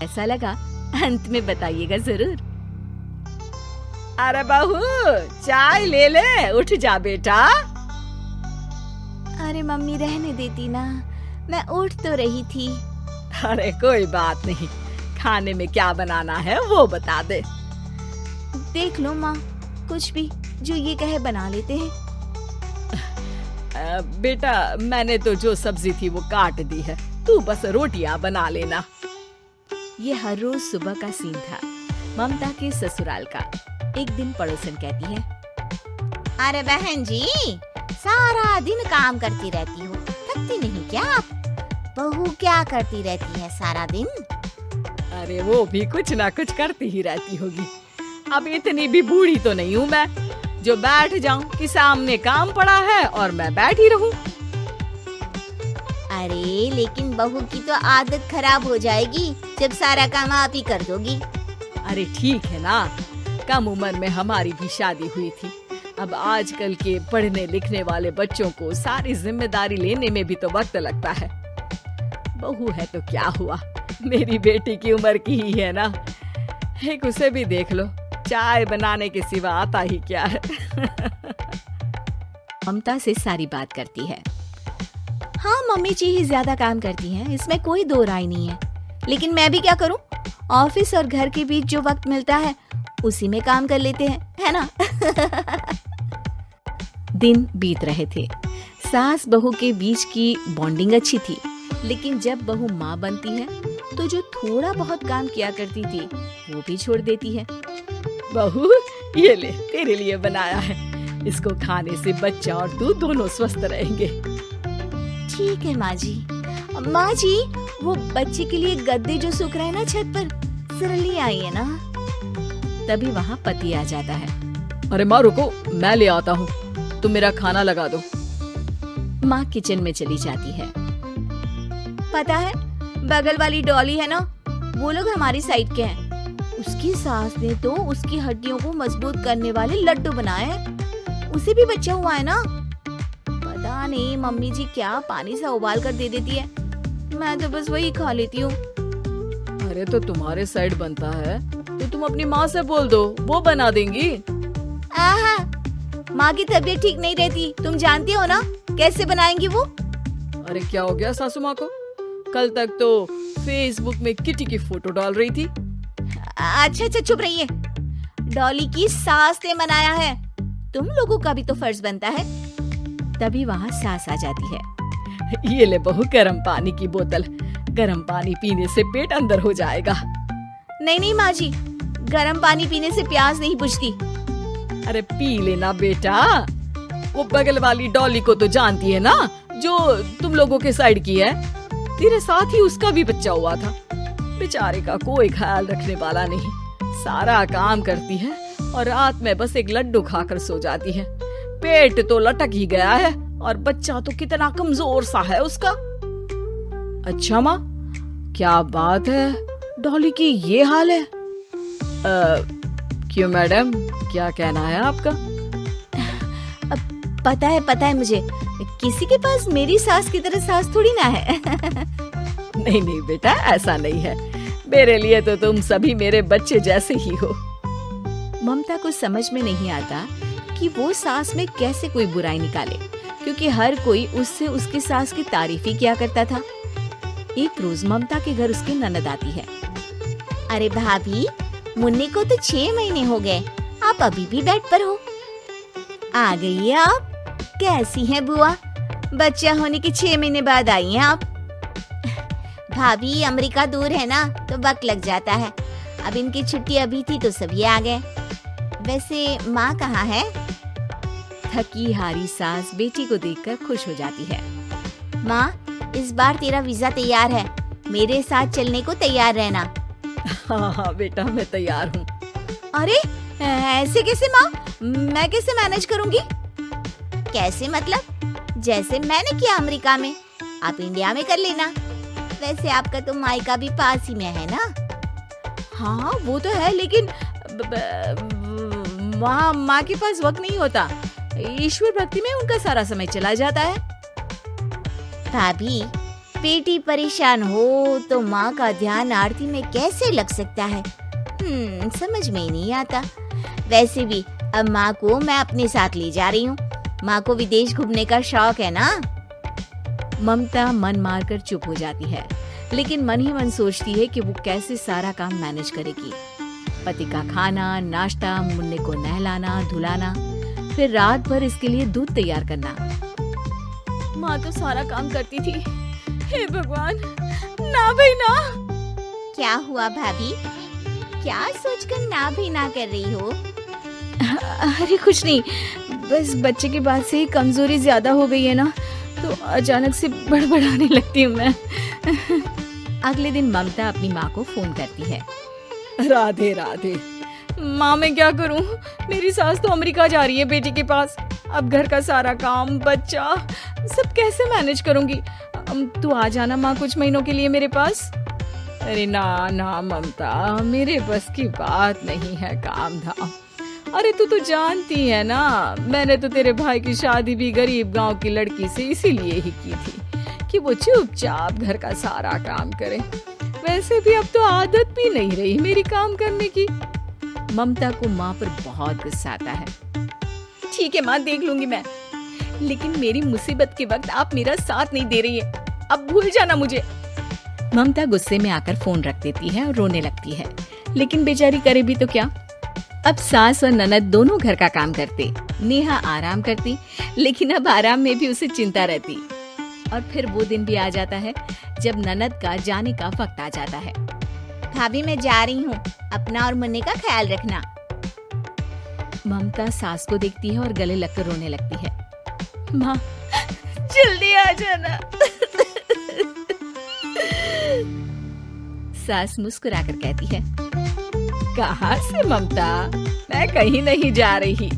ऐसा लगा अंत में बताइएगा जरूर। अरे बहू चाय ले ले, उठ जा बेटा। अरे मम्मी रहने देती ना, मैं उठ तो रही थी। अरे कोई बात नहीं, खाने में क्या बनाना है वो बता दे। देख लो माँ, कुछ भी जो ये कहे बना लेते हैं। बेटा मैंने तो जो सब्जी थी वो काट दी है, तू बस रोटियां बना लेना। ये हर रोज सुबह का सीन था ममता के ससुराल का। एक दिन पड़ोसन कहती है, अरे बहन जी, सारा दिन काम करती रहती हो, थकती नहीं क्या आप? बहू क्या करती रहती है सारा दिन? अरे वो भी कुछ ना कुछ करती ही रहती होगी। अब इतनी भी बूढ़ी तो नहीं हूँ मैं जो बैठ जाऊं कि सामने काम पड़ा है और मैं बैठी रहूं। अरे लेकिन बहू की तो आदत खराब हो जाएगी जब सारा काम आप ही कर दोगी। अरे ठीक है ना, कम उम्र में हमारी भी शादी हुई थी। अब आजकल के पढ़ने लिखने वाले बच्चों को सारी जिम्मेदारी लेने में भी तो वक्त लगता है। बहू है तो क्या हुआ, मेरी बेटी की उम्र की ही है ना। एक उसे भी देख लो, चाय बनाने के सिवा आता ही क्या है। ममता से सारी बात करती है। हाँ मम्मी जी ही ज्यादा काम करती हैं, इसमें कोई दो राय नहीं है। लेकिन मैं भी क्या करूं, ऑफिस और घर के बीच जो वक्त मिलता है उसी में काम कर लेते हैं, है ना। दिन बीत रहे थे। सास बहू के बीच की बॉन्डिंग अच्छी थी, लेकिन जब बहू माँ बनती है तो जो थोड़ा बहुत काम किया करती थी वो भी छोड़ देती है। बहू ये ले, तेरे लिए बनाया है, इसको खाने से बच्चा और तू दोनों स्वस्थ रहेंगे। ठीक है माँ जी। माँ जी, वो बच्चे के लिए गद्दे जो सूख रहे हैं ना छत पर, जरा ले आइए ना। तभी वहाँ पति आ जाता है। अरे माँ रुको, मैं ले आता हूँ, तुम मेरा खाना लगा दो। माँ किचन में चली जाती है। पता है, बगल वाली डॉली है ना, वो लोग हमारी साइड के हैं। उसकी सास ने तो उसकी हड्डियों को मजबूत करने वाले लड्डू बनाए हैं। उसे भी बच्चा हुआ है ना। पता नहीं मम्मी जी क्या पानी से उबाल कर दे देती है, मैं तो बस वही खा लेती हूँ। अरे तो तुम्हारे साइड बनता है तो तुम अपनी माँ से बोल दो, वो बना देंगी। आहा, माँ की तबीयत ठीक नहीं रहती, तुम जानती हो ना, कैसे बनाएंगी वो। अरे क्या हो गया सासू माँ को? कल तक तो फेसबुक में किटी की फोटो डाल रही थी। अच्छा चुप रहिए। डॉली की सास ने मनाया है, तुम लोगों का भी तो फर्ज बनता है। तभी वहाँ सास आ जाती है। ये ले बहू गर्म पानी की बोतल, गर्म पानी पीने से पेट अंदर हो जाएगा। नहीं माँ जी, गर्म पानी पीने से प्यास नहीं बुझती। अरे पी लेना बेटा। वो बगल वाली डॉली को तो जानती है ना, जो तुम लोगों के साइड की है। तेरे साथ ही उसका भी बच्चा हुआ था। बेचारे का कोई ख्याल रखने वाला नहीं, सारा काम करती है और रात में बस एक लड्डू खाकर सो जाती है। पेट तो लटक ही गया है और बच्चा तो कितना कमजोर सा है उसका। अच्छा माँ, क्या बात है, डॉली की ये हाल है? क्यों मैडम, क्या कहना है आपका? पता है मुझे, किसी के पास मेरी सास की तरह सास थोड़ी ना है। नहीं बेटा, ऐसा नहीं है। मेरे लिए तो तुम सभी मेरे बच्चे जैसे ही हो। ममता को समझ में नहीं आता कि वो सास में कैसे कोई बुराई निकाले, क्योंकि हर कोई उससे उसकी सास की तारीफ ही किया करता था। एक रोज ममता के घर उसकी ननद आती है। अरे भाभी, मुन्नी को तो 6 महीने हो गए, आप अभी भी बेड पर हो। आ गई है आप? कैसी हैं बुआ? बच्चा होने के 6 महीने बाद आई हैं आप। भाभी, अमेरिका दूर है ना, तो वक्त लग जाता है। अब इनकी छुट्टी अभी थी तो सभी आ गए। वैसे माँ कहाँ है? थकी हारी सास बेटी को देखकर खुश हो जाती है। माँ, इस बार तेरा वीजा तैयार है, मेरे साथ चलने को तैयार रहना। हाँ बेटा, मैं तैयार हूँ। अरे ऐसे कैसे माँ, मैं कैसे मैनेज करूँगी? कैसे मतलब? जैसे मैंने किया अमेरिका में, आप इंडिया में कर लेना। वैसे आपका तो मायका भी पास ही में है ना। हाँ वो तो है, लेकिन वहाँ माँ के पास वक्त नहीं होता। ईश्वर भक्ति में उनका सारा समय चला जाता है। भाभी, बेटी परेशान हो तो माँ का ध्यान आरती में कैसे लग सकता है? समझ में ही नहीं आता। वैसे भी अब माँ को मैं अपने साथ ले जा रही हूँ। माँ को विदेश घूमने का शौक है ना। ममता मन मारकर चुप हो जाती है, लेकिन मन ही मन सोचती है कि वो कैसे सारा काम मैनेज करेगी। पति का खाना, नाश्ता, मुन्ने को नहलाना, धुलाना, फिर रात भर इसके लिए दूध तैयार करना। माँ तो सारा काम करती थी। हे भगवान, ना भाई ना। क्या हुआ भाभी? क्या सोचकर ना भी ना कर रही हो? अरे कुछ नहीं, बस बच्चे के बाद से ही कमजोरी ज्यादा हो गई है ना, तो अचानक से बड़बड़ाने लगती हूँ मैं। अगले दिन ममता अपनी माँ को फोन करती है। राधे राधे। माँ मैं क्या करूँ, मेरी सास तो अमेरिका जा रही है बेटी के पास। अब घर का सारा काम, बच्चा, सब कैसे मैनेज करूँगी। तू आ जाना माँ कुछ महीनों के लिए मेरे पास। अरे ना ना ममता, मेरे बस की बात नहीं है काम धाम। अरे तू तो जानती है ना, मैंने तो तेरे भाई की शादी भी गरीब गांव की लड़की से इसीलिए ही की थी कि वो चुपचाप घर का सारा काम करे। वैसे भी अब तो आदत भी नहीं रही मेरी काम करने की। ममता को माँ पर बहुत गुस्सा आता है। ठीक है माँ, देख लूंगी मैं, लेकिन मेरी मुसीबत के वक्त आप मेरा साथ नहीं दे रही है। अब भूल जाना मुझे। ममता गुस्से में आकर फोन रख देती है और रोने लगती है, लेकिन बेचारी करे भी तो क्या। अब सास और ननद दोनों घर का काम करते, नेहा आराम करती, लेकिन अब आराम में भी उसे चिंता रहती। और फिर वो दिन भी आ जाता है जब ननद का जाने का वक्त आ जाता है। भाभी मैं जा रही हूँ, अपना और मुन्ने का ख्याल रखना। ममता सास को देखती है और गले लगकर रोने लगती है। माँ जल्दी आ जाना। सास मुस्कुराकर कहती है, कहाँ से ममता, मैं कहीं नहीं जा रही।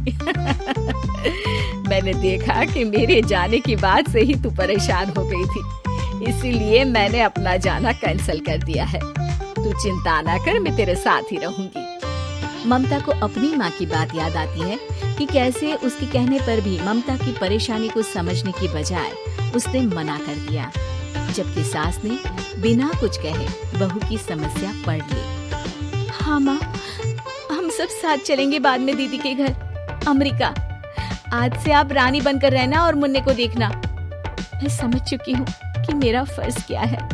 मैंने देखा कि मेरे जाने की बात से ही तू परेशान हो गई थी, इसीलिए मैंने अपना जाना कैंसिल कर दिया है। तू चिंता ना कर, मैं तेरे साथ ही रहूंगी। ममता को अपनी माँ की बात याद आती है कि कैसे उसके कहने पर भी ममता की परेशानी को समझने की बजाय उसने मना कर दिया, जबकि सास ने बिना कुछ कहे बहू की समस्या पढ़ ली। हाँ माँ, हम सब साथ चलेंगे बाद में दीदी के घर अमेरिका। आज से आप रानी बनकर रहना और मुन्ने को देखना। मैं समझ चुकी हूँ कि मेरा फर्ज क्या है।